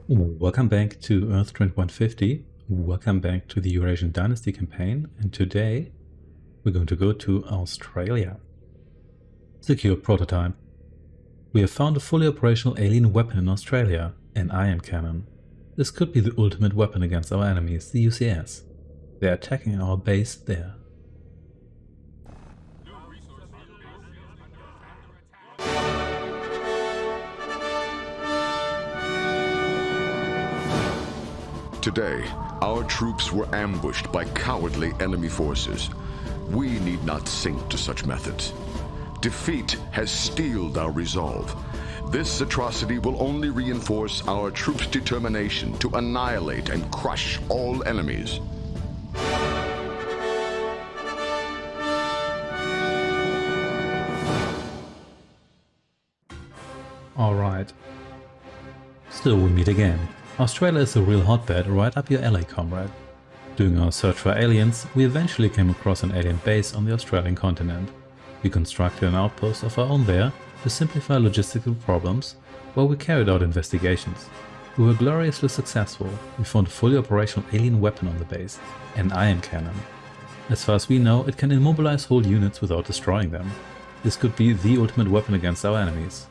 Welcome back to Earth 2150. Welcome back to the Eurasian Dynasty campaign, and today we're going to go to Australia. Secure prototype. We have found a fully operational alien weapon in Australia, an ion cannon. This could be the ultimate weapon against our enemies, the UCS. They are attacking our base there. Today, our troops were ambushed by cowardly enemy forces. We need not sink to such methods. Defeat has steeled our resolve. This atrocity will only reinforce our troops' determination to annihilate and crush all enemies. Alright. So we meet again. Australia is a real hotbed right up your alley, comrade. During our search for aliens, we eventually came across an alien base on the Australian continent. We constructed an outpost of our own there to simplify logistical problems while we carried out investigations. We were gloriously successful. We found a fully operational alien weapon on the base, an ion cannon. As far as we know, it can immobilize whole units without destroying them. This could be the ultimate weapon against our enemies.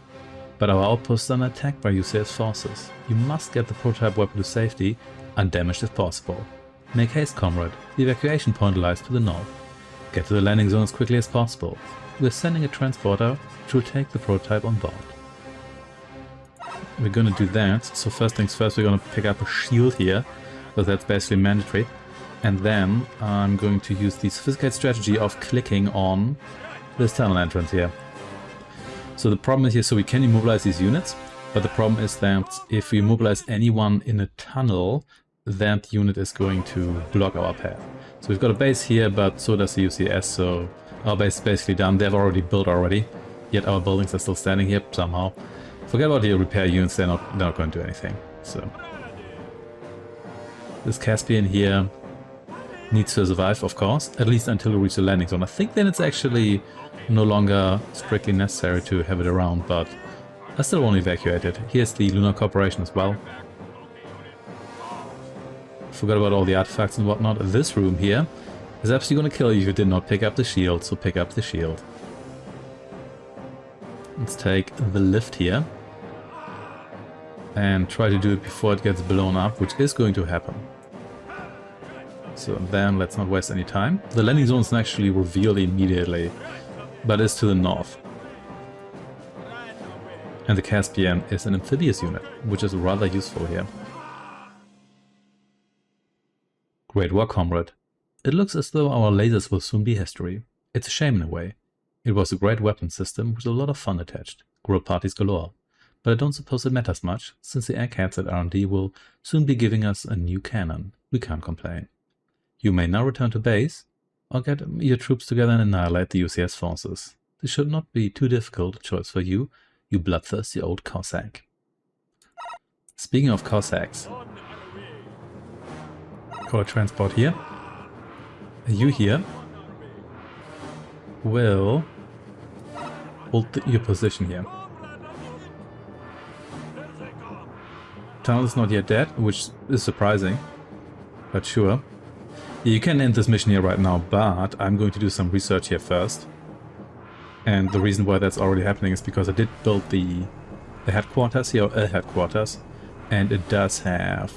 But our outposts are attacked by UCS forces. You must get the prototype weapon to safety, undamaged if possible. Make haste, comrade. The evacuation point lies to the north. Get to the landing zone as quickly as possible. We're sending a transporter which will take the prototype on board. We're gonna do that, so first things first we're gonna pick up a shield here, because that's basically mandatory. And then I'm going to use the sophisticated strategy of clicking on this tunnel entrance here. So the problem is here, so we can immobilize these units, but the problem is that if we immobilize anyone in a tunnel, that unit is going to block our path. So we've got a base here, but so does the UCS, so our base is basically done. They've already built already, yet our buildings are still standing here somehow. Forget about the repair units, they're not going to do anything. So this Caspian here needs to survive, of course, at least until we reach the landing zone. I think then it's actually no longer strictly necessary to have it around, but I still want to evacuate it. Here's the Lunar Corporation as well. Forgot about all the artifacts and whatnot. This room here is absolutely going to kill you if you did not pick up the shield, so pick up the shield. Let's take the lift here and try to do it before it gets blown up, which is going to happen. So then let's not waste any time. The landing zone is actually revealed immediately, but it's to the north. And the Caspian is an amphibious unit, which is rather useful here. Great work, comrade. It looks as though our lasers will soon be history. It's a shame in a way. It was a great weapon system with a lot of fun attached. Grill parties galore. But I don't suppose it matters much, since the eggheads at R&D will soon be giving us a new cannon. We can't complain. You may now return to base, or get your troops together and annihilate the UCS forces. This should not be too difficult a choice for you, you bloodthirsty old Cossack. Speaking of Cossacks, got a transport here. You here will hold your position here. Tunnel is not yet dead, which is surprising, but sure. You can end this mission here right now, but I'm going to do some research here first. And the reason why that's already happening is because I did build the headquarters here, or a headquarters, and it does have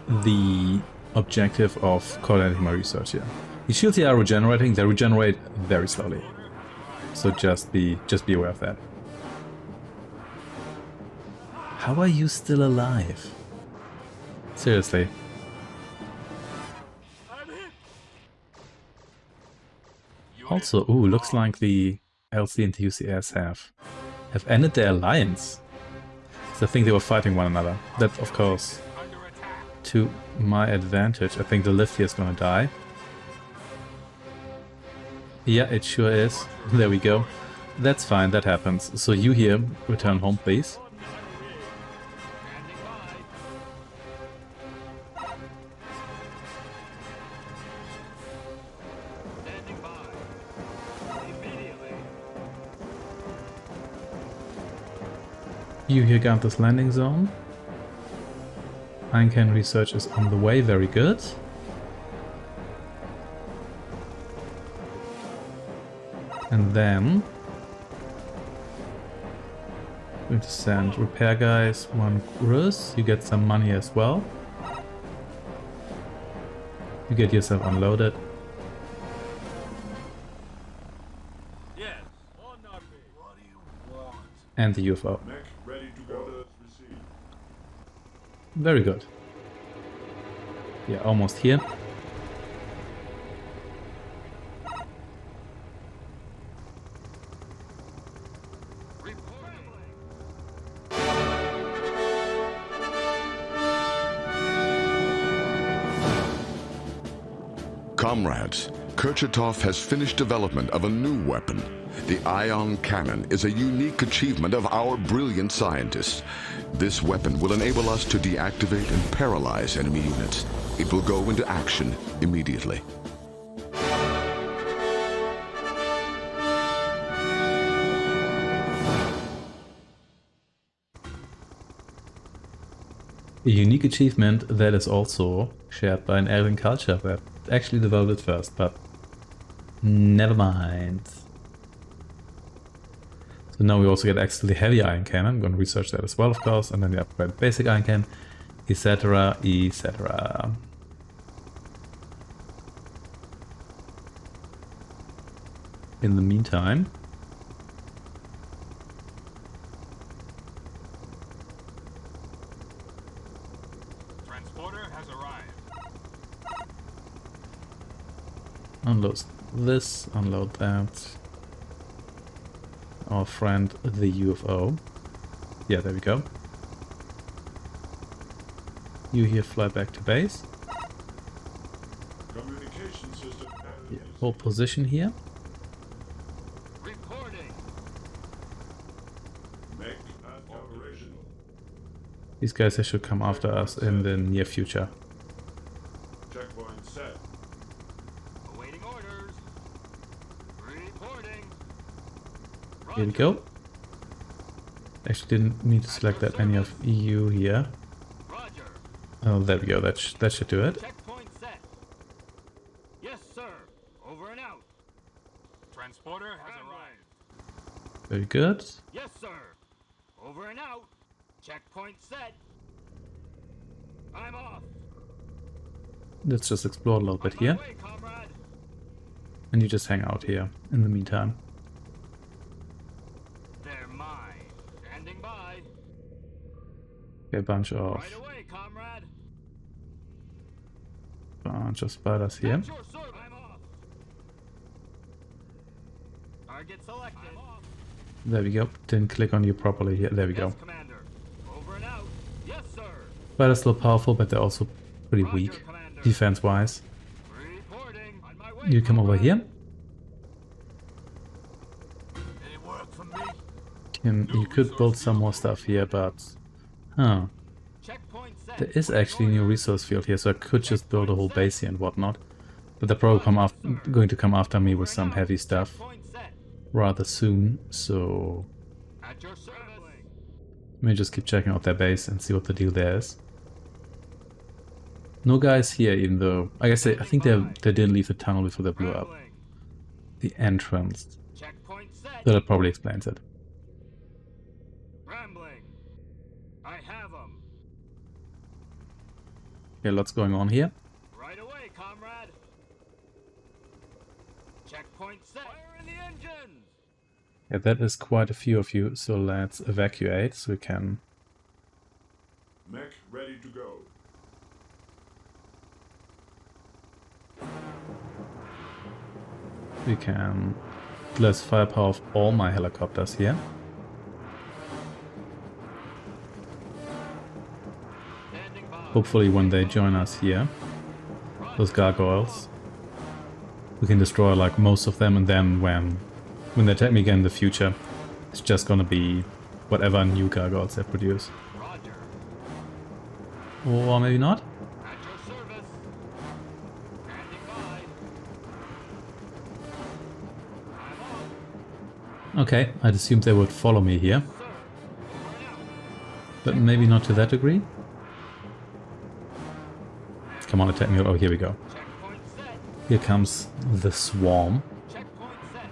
the objective of coordinating my research here. The shields here are regenerating, they regenerate very slowly. So just be aware of that. How are you still alive? Seriously. Also, ooh, looks like the LC and the UCS have ended their alliance. So I think they were fighting one another. That, of course, to my advantage. I think the lift here is gonna die. Yeah, it sure is. There we go. That's fine, that happens. So you here, return home, please. You here guard this landing zone. Iron cannon research is on the way, very good. And then we're going to send repair guys, 1 Rus. You get some money as well. You get yourself unloaded. Yes. What do you want? And the UFO. Mech ready to go. Orders received. Very good. Yeah, almost here. Comrades, Kurchatov has finished development of a new weapon. The ion cannon is a unique achievement of our brilliant scientists. This weapon will enable us to deactivate and paralyze enemy units. It will go into action immediately. A unique achievement that is also shared by an alien culture that actually developed it first, but never mind. So now we also get access to the heavy iron cannon. I'm going to research that as well, of course, and then the upgrade basic iron cannon, etc, etc. In the meantime, Transporter has arrived. unload this, unload that. Our friend the UFO. Yeah, there we go. You here fly back to base. Communication system. Yeah, hold position here. Reporting. Mech operational. These guys they should come after us in the near future. Checkpoint set. Awaiting orders. Reporting. Here we go. Actually didn't need to select that any of EU here. Roger. Oh, there we go. That should do it. Checkpoint set. Yes, sir. Over and out. Transporter has arrived. Very good. Yes, sir. Over and out. Checkpoint set. I'm off. Let's just explore a little bit On my here. way, comrade. And you just hang out here in the meantime. They're mine. Standing by. Okay, bunch of Right away, comrade. spiders here. At your service. I'm off. Target selected. I'm off. There we go. Didn't click on you properly here. There we go. Yes, commander. Over and out. Yes, sir. Spiders still powerful, but they're also pretty Roger, weak commander. defense-wise. Reporting. On my way. You come over here. Any work from me? You could build some more stuff here, but huh. Checkpoint set. There is actually a new resource field here, so I could just build a whole base here and whatnot. But they're probably going to come after me with some heavy stuff Checkpoint set. rather soon, so At your service. let me just keep checking out their base and see what the deal there is. No guys here, even though I guess I think they didn't leave the tunnel before they blew up Rambling. the entrance. Checkpoint set. So that probably explains it. Rambling. I have them. Okay, lots going on here. Right away, comrade. Checkpoint set. Fire in the engines. Yeah, that is quite a few of you, so let's evacuate so we can. Mech ready to go. We can less firepower of all my helicopters here. Standing by. Hopefully when they join us here, those gargoyles, we can destroy like most of them, and then when they attack me again in the future, it's just gonna be whatever new gargoyles they produce. Roger. Or maybe not? At your service. Standing by. I'm off. Okay, I'd assumed they would follow me here. Sir. Over and out. but maybe not to that degree. Come on, attack me. Oh, here we go. Checkpoint set. Here comes the swarm. Checkpoint set.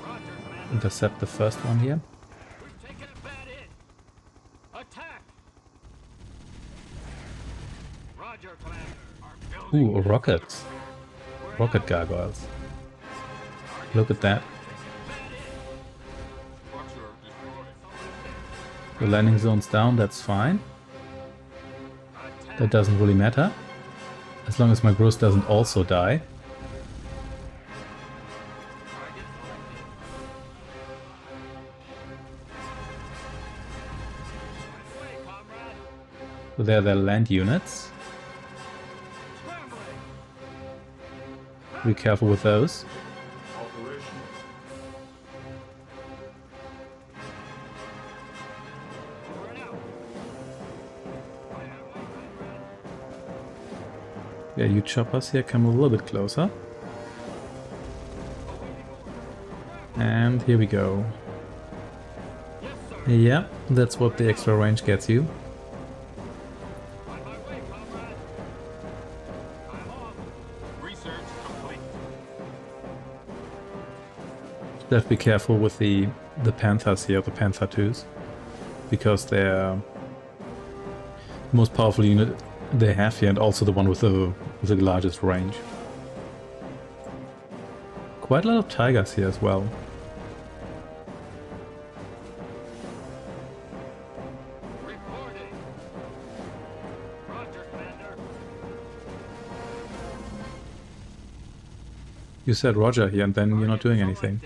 Roger, Commander. Intercept the first one here. We've taken a bad hit. Attack. Roger, Commander. Our building. Ooh, rockets. Rocket gargoyles. Look at that. The landing zone's down, that's fine. That doesn't really matter. As long as my Gross doesn't also die. So there are their land units. Be careful with those. Operation. Yeah, you choppers here come a little bit closer. And here we go. Yeah, that's what the extra range gets you. Just have to be careful with the Panthers here, the Panther 2s, because they're the most powerful unit they have here, and also the one with the largest range. Quite a lot of Tigers here as well. Reporting. Roger, Commander. You said Roger here, and then you're not doing anything.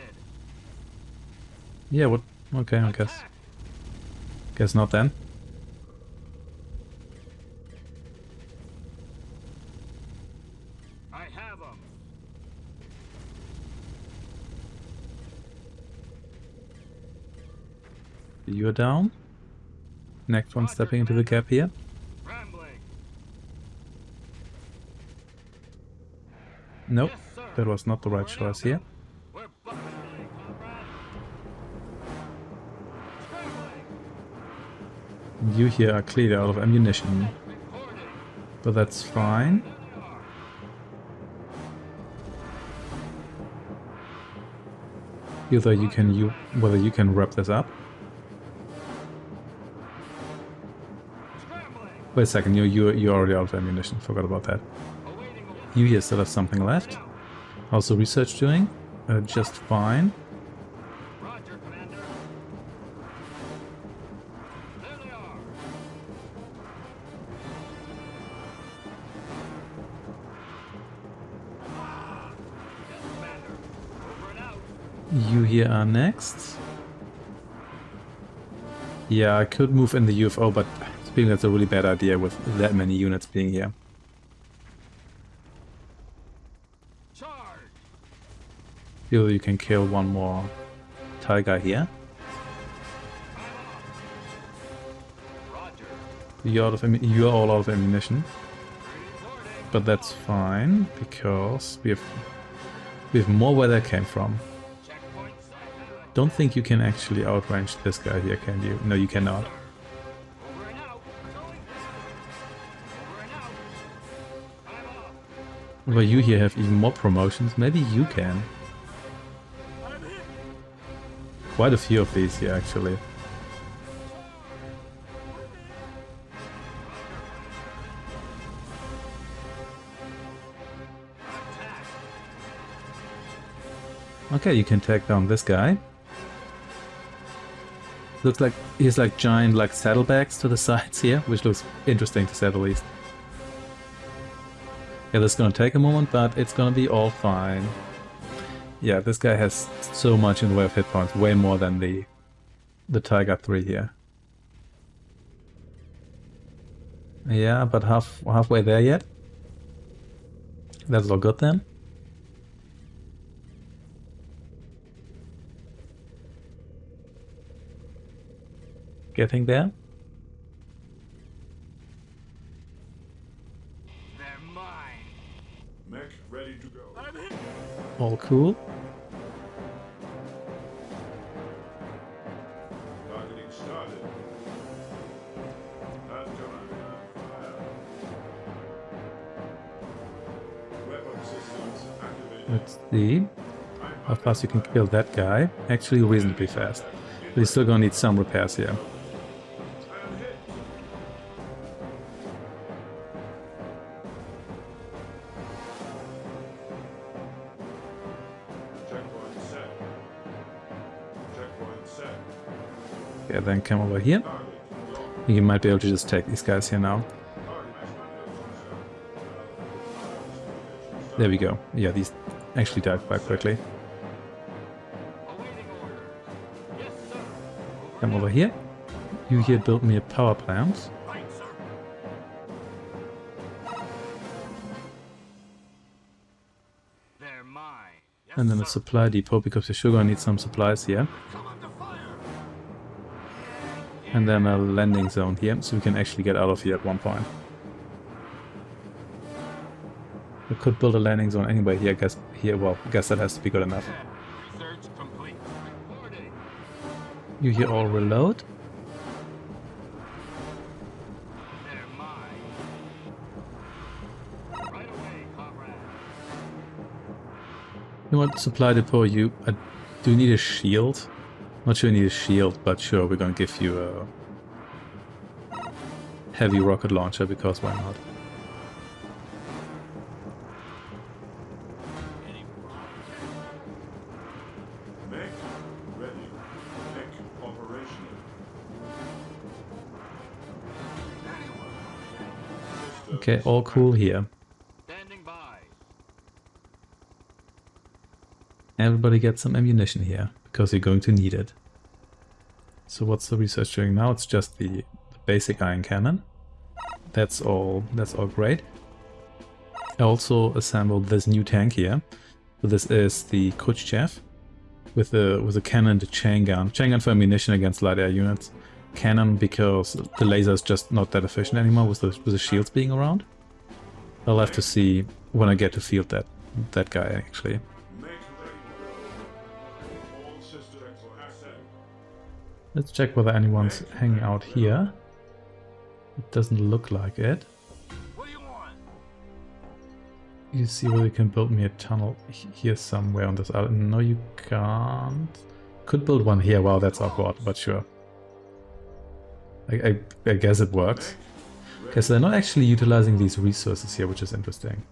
Yeah, what? Okay, I guess. Guess not then. I have them. You're down. Next one stepping into the gap here. Rambling. Nope, Yes, sir. that was not the right choice here. We're bucking away, comrade. Scrambling. You here are clearly out of ammunition, Reporting. but that's fine. Either you can whether you can wrap this up. Scrambling. Wait a second, you're already out of ammunition. Forgot about that. Awaiting orders. You here still have something left. How's the research doing? Just fine. Roger, Commander. There they are. Yes, Commander. Over and out. You here are next. Yeah, I could move in the UFO, but I think that's a really bad idea with that many units being here. Charge. Either you can kill one more Tiger here. Roger. You're all out of ammunition, Reporting. but that's fine because we have more where that came from. Checkpoint set. Don't think you can actually outrange this guy here, can you? No, you cannot. Over and out. Going down. Over and out. I'm off. Well, you here have even more promotions. Maybe you can. I'm hit. Quite a few of these here, actually. Attack. Okay, you can take down this guy. Looks like he's like giant like saddlebags to the sides here, which looks interesting to say the least. Yeah, this is gonna take a moment, but it's gonna be all fine. Yeah, this guy has so much in the way of hit points, way more than the Tiger 3 here. Yeah, but halfway there yet. That's all good then. Getting there. They're mine. Mech ready to go. I'm hit. All cool. Target Let's see how fast you can kill that guy. Actually reasonably fast. But you're still gonna need some repairs here. Checkpoint set. Checkpoint set. Okay, then come over here. You might be able to just take these guys here now. There we go. Yeah, these actually died quite quickly. Awaiting orders. Yes, sir. Come over here. You here build me a power plant. Right, sir. They're mine. Yes, And then a sir. supply depot because you're sure gonna need some supplies here. Come under fire. And then a landing zone here, so we can actually get out of here at one point. We could build a landing zone anyway here, I guess here, well, I guess that has to be good enough. Research complete. Reporting. You here all reload. They're mine. Right away, comrade. You want supply depot, you do you need a shield? Not sure you need a shield, but sure, we're gonna give you a heavy rocket launcher because why not? Mech ready. Mech operational. Okay, all cool here. Standing by. Everybody get some ammunition here, because you're going to need it. So what's the research doing now? It's just the basic iron cannon. That's all great. I also assembled this new tank here. So this is the Khrushchev with a cannon, the chain gun. Chain gun for ammunition against light air units. Cannon because the laser is just not that efficient anymore with the shields being around. I'll have to see when I get to field that guy actually. Mech ready to go. All systems ascend. Let's check whether anyone's hanging out here. It doesn't look like it. What do you want? You see whether you can build me a tunnel here somewhere on this island. No, you can't. Could build one here. Wow, that's awkward, but sure. I guess it works. Okay, so they're not actually utilizing these resources here, which is interesting.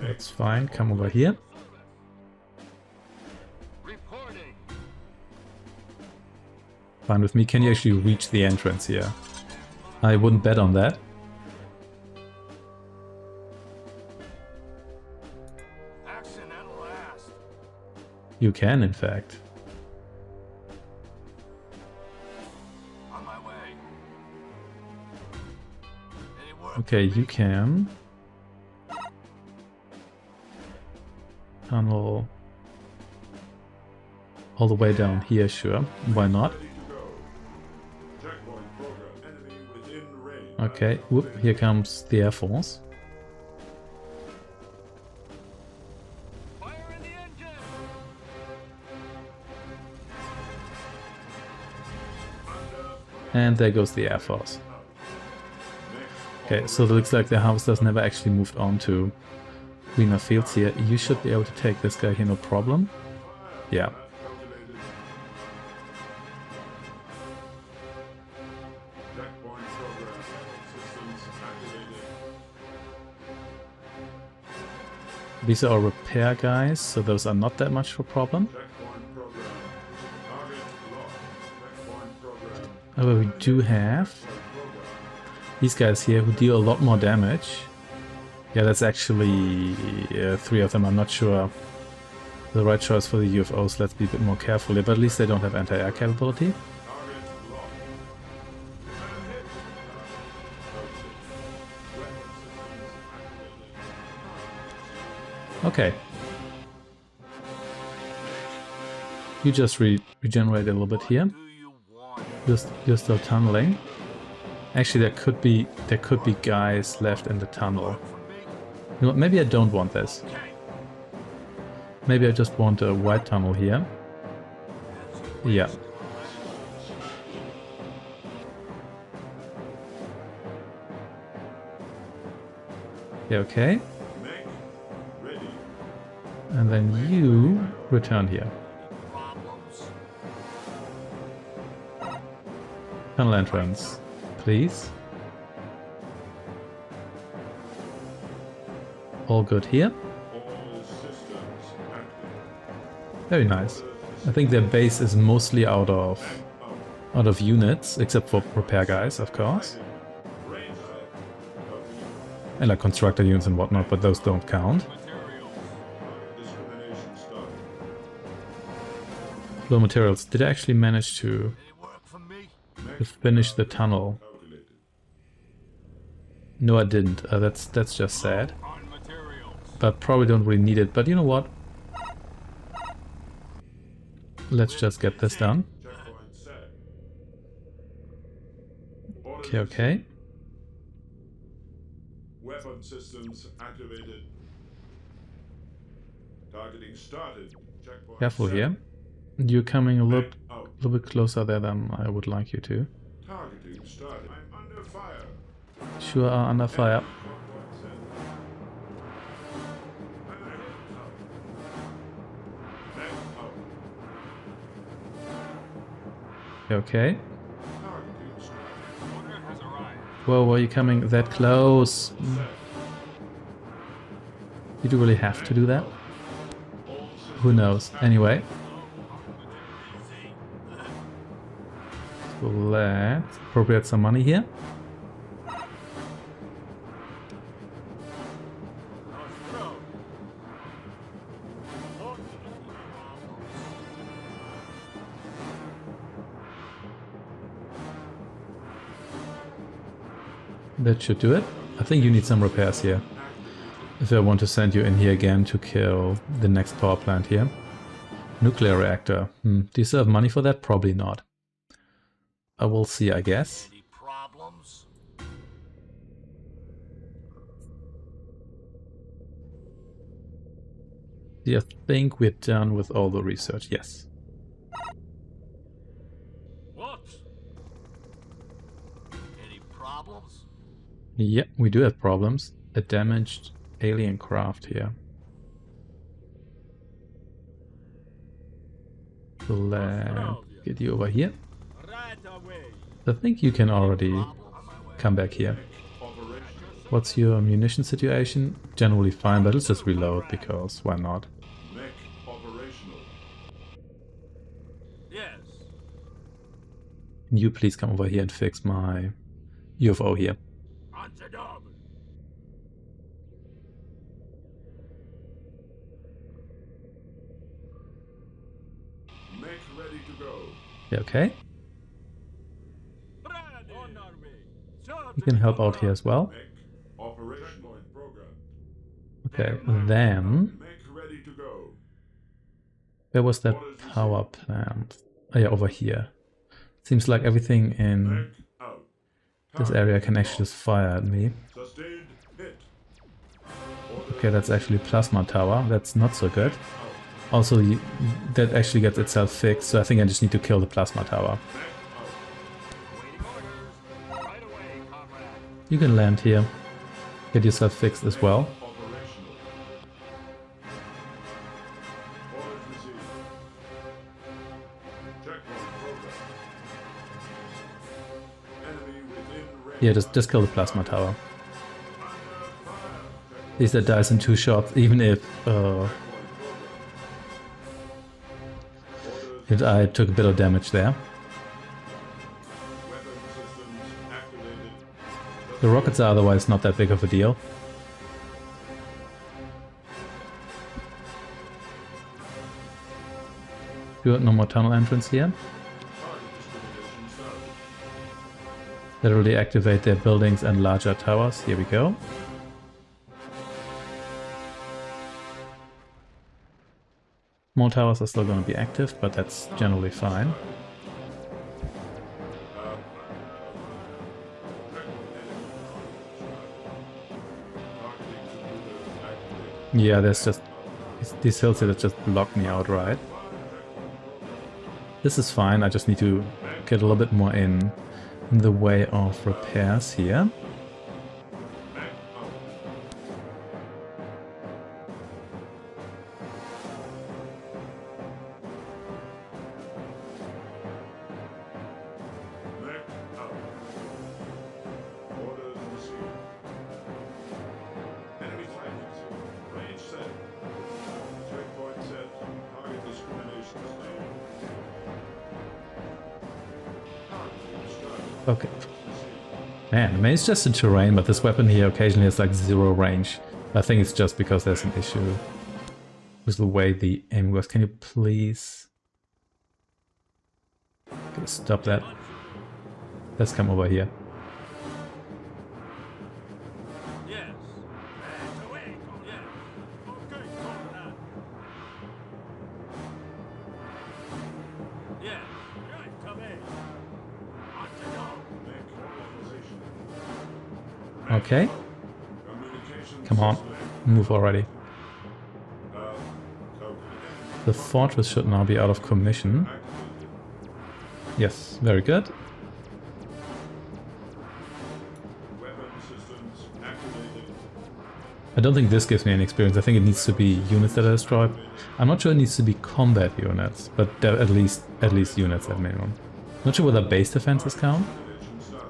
That's fine. Come over here. Reporting. Fine with me. Can you actually reach the entrance here? I wouldn't bet on that. Action at last. You can, in fact. On my way. Any work Okay, you can. Tunnel all the way down here, sure. Why not? Ready to go. Checkpoint program. Enemy within range. Okay, whoop, here comes the Air Force. Fire in the engine. And there goes the Air Force. Okay, so it looks like the harvesters never actually moved on to greener fields here. You should be able to take this guy here, no problem. Yeah. Calculated. Checkpoint program. Systems activated. These are our repair guys, so those are not that much of a problem. Checkpoint program. Target locked. Checkpoint program. However, we do have these guys here who deal a lot more damage. Yeah, that's actually 3 of them. I'm not sure the right choice for the UFOs. Let's be a bit more careful here, but at least they don't have anti-air capability. Target locked. Hit. Weapon systems activated. Okay. You just regenerate a little bit here. Do you want? You're still tunneling. Actually, there could be guys left in the tunnel. You know what, maybe I don't want this. Maybe I just want a wide tunnel here. Yeah. Yeah, okay. Mech ready. And then you return here. Problems? Tunnel entrance, please. All good here. All systems active. Very nice. I think their base is mostly out of units, except for repair guys, of course. Range set. Copy. And like constructor units and whatnot, but those don't count. Materials. Discrimination started. Flow materials. Did I actually manage to Any work for me? finish the tunnel? Calculated. No, I didn't. That's just sad. On materials. But probably don't really need it. But you know what? Let's just get this done. Checkpoint set. Okay, okay. Weapon systems activated. Targeting started. Checkpoint Careful set. here. You're coming a Mech out. little bit closer there than I would like you to. Targeting started. I'm under fire. Sure are under fire. Checkpoint set. Mech out. Okay. Targeting started. Order has arrived. Whoa, were you coming that close? Did you really have to do that? Who knows? Anyway. So let's appropriate some money here. That should do it. I think you need some repairs here. If I want to send you in here again to kill the next power plant here. Nuclear reactor. Do you still have money for that? Probably not. I will see, I guess. Any problems? I think we're done with all the research. Yes. What? Any problems? Yep, we do have problems. A damaged alien craft here. So let's get you over here. Right away. I think you can already come back here. What's your munition situation? Generally fine, but let's just reload because why not? Mech operational. Yes. Can you please come over here and fix my UFO here? On the job. Mech ready to go. Yeah, okay. Ready. On our way. You can help out here as well. Mech operational program. Okay, then Mech ready to go. where was that power plant? Oh yeah, over here. Seems like everything in Mech out. this area can actually just fire at me. Sustained hit. Okay, that's actually plasma tower. That's not so good. Also, that actually gets itself fixed, so I think I just need to kill the plasma tower. Waiting orders. Right away, comrade. You can land here. Get yourself fixed as well. Operational. Orders received. Checkpoint program. Enemy within range. Yeah, just kill the plasma tower. At least that dies in 2 shots, even if I took a bit of damage there. Weapon systems activated. The rockets are otherwise not that big of a deal. Good, no more tunnel entrance here. Target discrimination started. Literally activate their buildings and larger towers. Here we go. More towers are still going to be active, but that's generally fine. Yeah, there's just these hills here that just block me outright. This is fine, I just need to get a little bit more in the way of repairs here. Okay. Man, I mean, it's just the terrain, but this weapon here occasionally has like 0 range. I think it's just because there's an issue with the way the aim works. Can you please... Okay, stop that. Let's come over here. Yes. And away, yes. Okay, comrade. Yes. Right, come in. On to go. Okay. Communications Come on. Move already. code. The fortress should now be out of commission. Yes, very good. Weapon systems activated. I don't think this gives me any experience. I think it needs to be units that are destroyed. I'm not sure it needs to be combat units, but they're at least units at minimum. Not sure whether base defenses count. Activation started.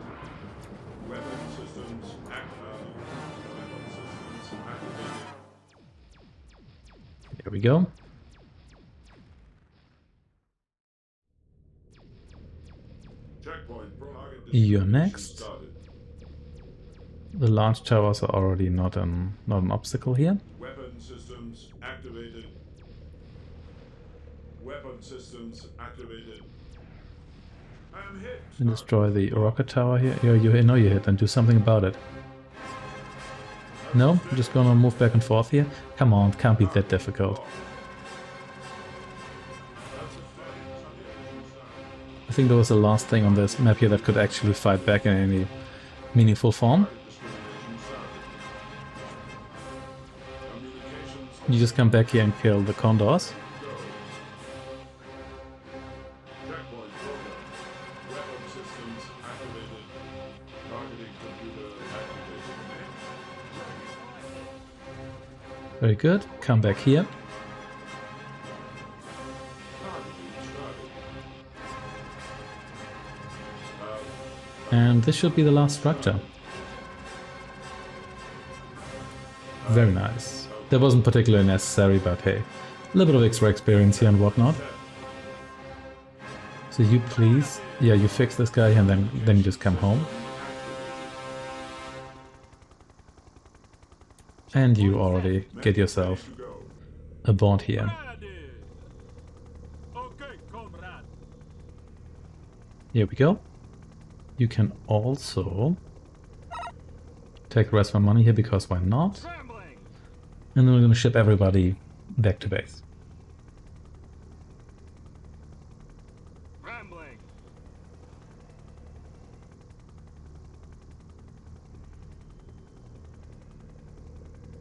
Weapon systems activated. Here we go. Checkpoint. Target You're distribution next. started. The large towers are already not an obstacle here. Weapon systems activated. Weapon systems activated. I'm hit. And destroy the rocket tower here. You know you hit, and do something about it. No? I'm just gonna move back and forth here? Come on, it can't be that difficult. I think there was the last thing on this map here that could actually fight back in any meaningful form. You just come back here and kill the condors. Checkpoint program. Weapon systems activated. Targeting computer activation. Very good. Come back here. And this should be the last structure. Very nice. That wasn't particularly necessary, but hey, a little bit of extra experience here and whatnot. So you please, yeah, you fix this guy and then you just come home. And you already get yourself a bond here. Okay, comrade. Here we go. You can also take the rest of my money here, because why not? Scrambling. And then we're going to ship everybody back to base. Rambling.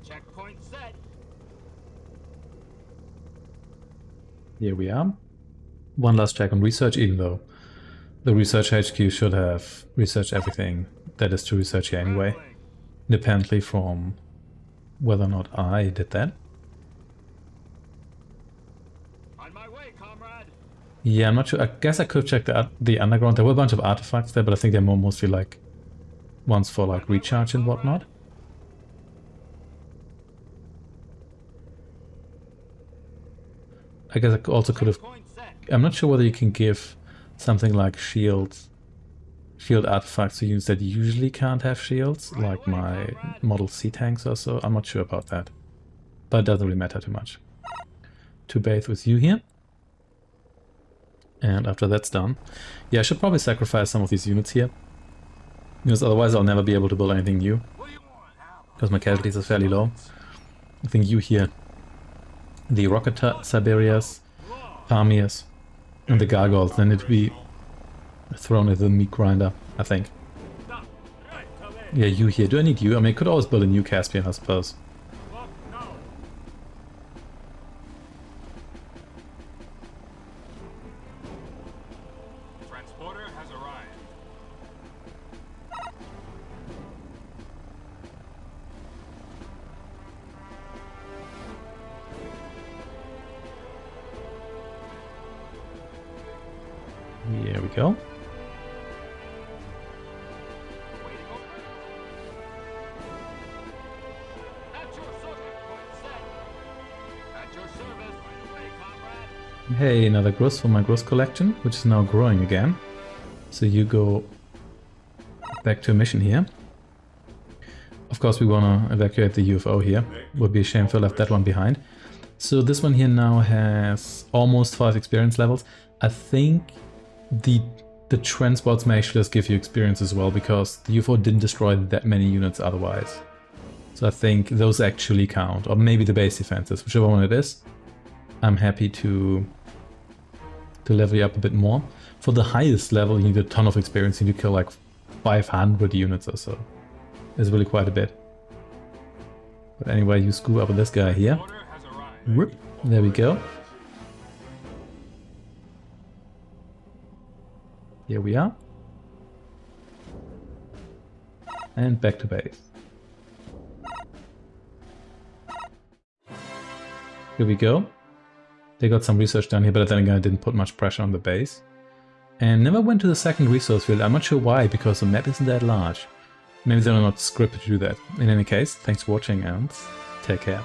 Checkpoint set. Here we are. One last check on research, even though the research HQ should have researched everything that is to research here anyway, Rambling. independently from whether or not I did that. On my way, comrade. Yeah, I'm not sure. I guess I could check the underground. There were a bunch of artifacts there, but I think they're mostly like ones for like recharge and whatnot. I guess I also could have... Checkpoint set. I'm not sure whether you can give something like shield artifacts to units that usually can't have shields, like my Model C tanks or so. I'm not sure about that, but it doesn't really matter too much. To bathe with you here. And after that's done, yeah, I should probably sacrifice some of these units here, because otherwise I'll never be able to build anything new, What do you want, Al? because my casualties are fairly low. I think you here, the rocket Siberias, armies, and the gargoyles, then it'd be thrown at the meat grinder, I think. Stop. Right, come in. Yeah, you here. Do I need you? I mean, I could always build a new Caspian, I suppose. Look, no. Transporter has arrived. Here we go. Waiting over. At your service, point set. At your service. By the way, comrade. Hey, another gross for my gross collection, which is now growing again. So you go back to a mission here. Of course we want to evacuate the UFO here. Would be a shame if I left that one behind. So this one here now has almost 5 experience levels. I think the transports may actually just give you experience as well, because the UFO didn't destroy that many units otherwise. So I think those actually count, or maybe the base defenses, whichever one it is. I'm happy to level you up a bit more. For the highest level you need a ton of experience, you need to kill like 500 units or so. It's really quite a bit. But anyway, you screw up with this guy here. Whoop, there we go. Here we are. And back to base. Here we go. They got some research done here, but then again I didn't put much pressure on the base. And never went to the second resource field. I'm not sure why, because the map isn't that large. Maybe they're not scripted to do that. In any case, thanks for watching and take care.